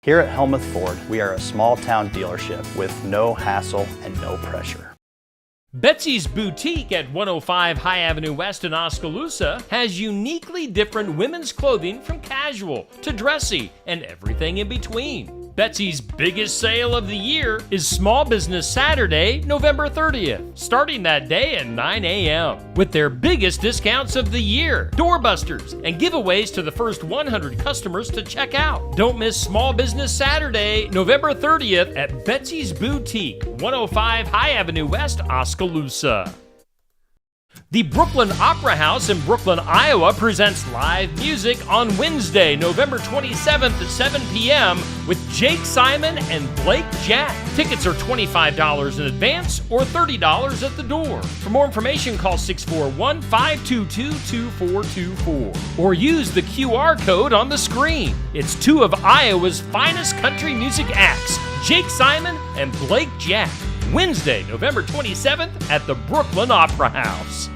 Here at Helmuth Ford, we are a small town dealership with no hassle and no pressure. Betsy's Boutique at 105 High Avenue West in Oskaloosa has uniquely different women's clothing from casual to dressy and everything in between. Betsy's biggest sale of the year is Small Business Saturday, November 30th, starting that day at 9 a.m. with their biggest discounts of the year, doorbusters, and giveaways to the first 100 customers to check out. Don't miss Small Business Saturday, November 30th at Betsy's Boutique, 105 High Avenue West, Oskaloosa. The Brooklyn Opera House in Brooklyn, Iowa presents live music on Wednesday, November 27th at 7 p.m. with Jake Simon and Blake Jack. Tickets are $25 in advance or $30 at the door. For more information, call 641-522-2424 or use the QR code on the screen. It's two of Iowa's finest country music acts, Jake Simon and Blake Jack. Wednesday, November 27th at the Brooklyn Opera House.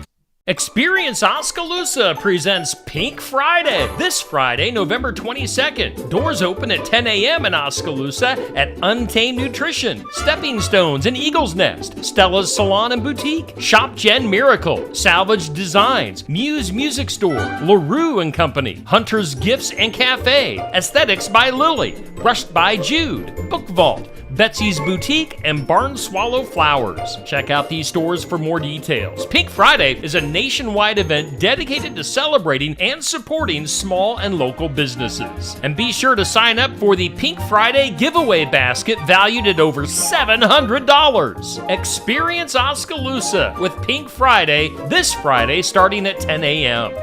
Experience Oskaloosa presents Pink Friday. This Friday, November 22nd. Doors open at 10 a.m. in Oskaloosa at Untamed Nutrition, Stepping Stones and Eagle's Nest, Stella's Salon and Boutique, Shop Gen Miracle, Salvage Designs, Muse Music Store, LaRue & Company, Hunter's Gifts and Cafe, Aesthetics by Lily, Brushed by Jude, Book Vault, Betsy's Boutique, and Barn Swallow Flowers. Check out these stores for more details. Pink Friday is a nationwide event dedicated to celebrating and supporting small and local businesses. And be sure to sign up for the Pink Friday giveaway basket valued at over $700. Experience Oskaloosa with Pink Friday this Friday starting at 10 a.m.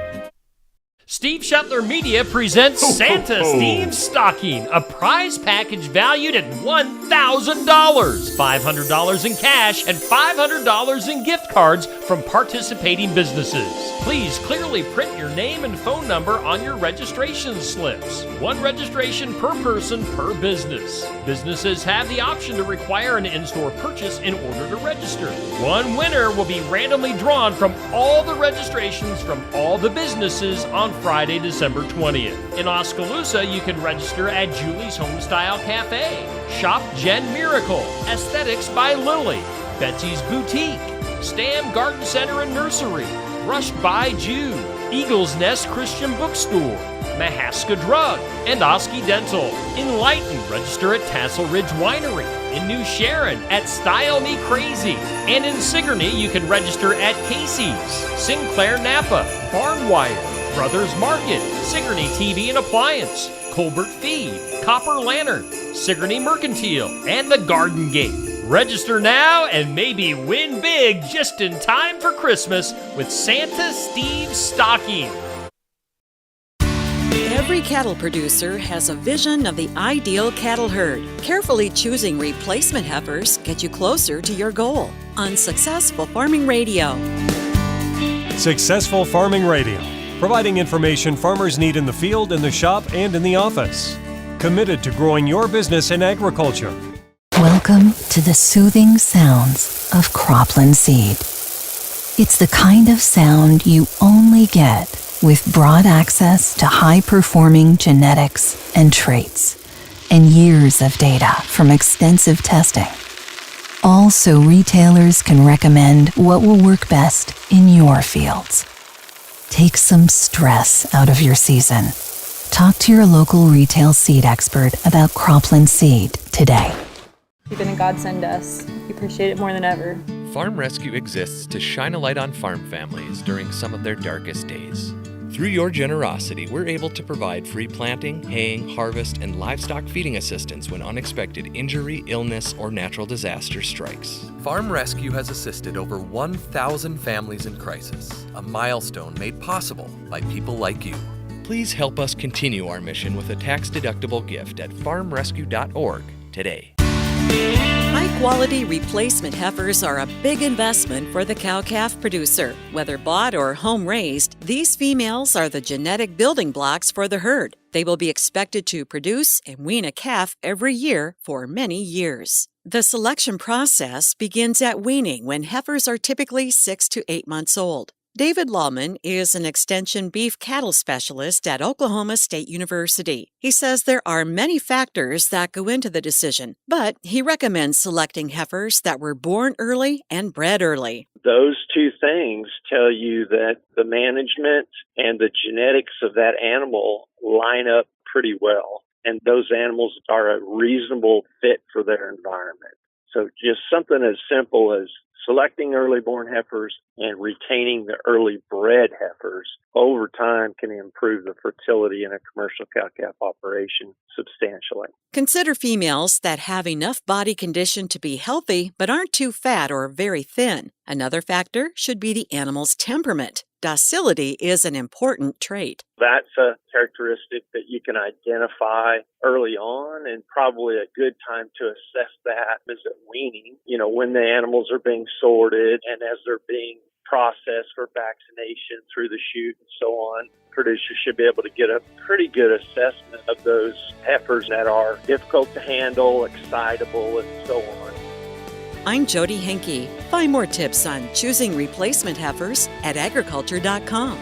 Steve Shetler Media presents Santa Steve's Stocking, a prize package valued at $1,000, $500 in cash, and $500 in gift cards from participating businesses. Please clearly print your name and phone number on your registration slips. One registration per person per business. Businesses have the option to require an in-store purchase in order to register. One winner will be randomly drawn from all the registrations from all the businesses on Friday, December 20th. In Oskaloosa, you can register at Julie's Homestyle Cafe, Shop Gen Miracle, Aesthetics by Lily, Betsy's Boutique, Stam Garden Center and Nursery, Brushed by Jude, Eagle's Nest Christian Bookstore, Mahaska Drug, and Oski Dental. In Lighton, register at Tassel Ridge Winery. In New Sharon, at Style Me Crazy. And in Sigourney, you can register at Casey's, Sinclair Napa, Barnwire, Brothers Market, Sigourney TV and Appliance, Colbert Feed, Copper Lantern, Sigourney Mercantile, and the Garden Gate. Register now and maybe win big just in time for Christmas with Santa Steve's Stocking. Every cattle producer has a vision of the ideal cattle herd. Carefully choosing replacement heifers gets you closer to your goal on Successful Farming Radio. Successful Farming Radio, providing information farmers need in the field, in the shop, and in the office. Committed to growing your business in agriculture. Welcome to the soothing sounds of cropland seed. It's the kind of sound you only get with broad access to high-performing genetics and traits, and years of data from extensive testing. Also, retailers can recommend what will work best in your fields. Take some stress out of your season. Talk to your local retail seed expert about cropland seed today. You've been a godsend to us. We appreciate it more than ever. Farm Rescue exists to shine a light on farm families during some of their darkest days. Through your generosity, we're able to provide free planting, haying, harvest, and livestock feeding assistance when unexpected injury, illness, or natural disaster strikes. Farm Rescue has assisted over 1,000 families in crisis, a milestone made possible by people like you. Please help us continue our mission with a tax-deductible gift at farmrescue.org today. High-quality replacement heifers are a big investment for the cow-calf producer. Whether bought or home-raised, these females are the genetic building blocks for the herd. They will be expected to produce and wean a calf every year for many years. The selection process begins at weaning when heifers are typically 6 to 8 months old. David Lawman is an extension beef cattle specialist at Oklahoma State University. He says there are many factors that go into the decision, but he recommends selecting heifers that were born early and bred early. Those two things tell you that the management and the genetics of that animal line up pretty well, and those animals are a reasonable fit for their environment. So just something as simple as selecting early born heifers and retaining the early bred heifers over time can improve the fertility in a commercial cow-calf operation substantially. Consider females that have enough body condition to be healthy but aren't too fat or very thin. Another factor should be the animal's temperament. Docility is an important trait. That's a characteristic that you can identify early on, and probably a good time to assess that is at weaning. When the animals are being sorted and as they're being processed for vaccination through the chute and so on. Producers should be able to get a pretty good assessment of those heifers that are difficult to handle, excitable, and so on. I'm Jody Henke. Find more tips on choosing replacement heifers at agriculture.com.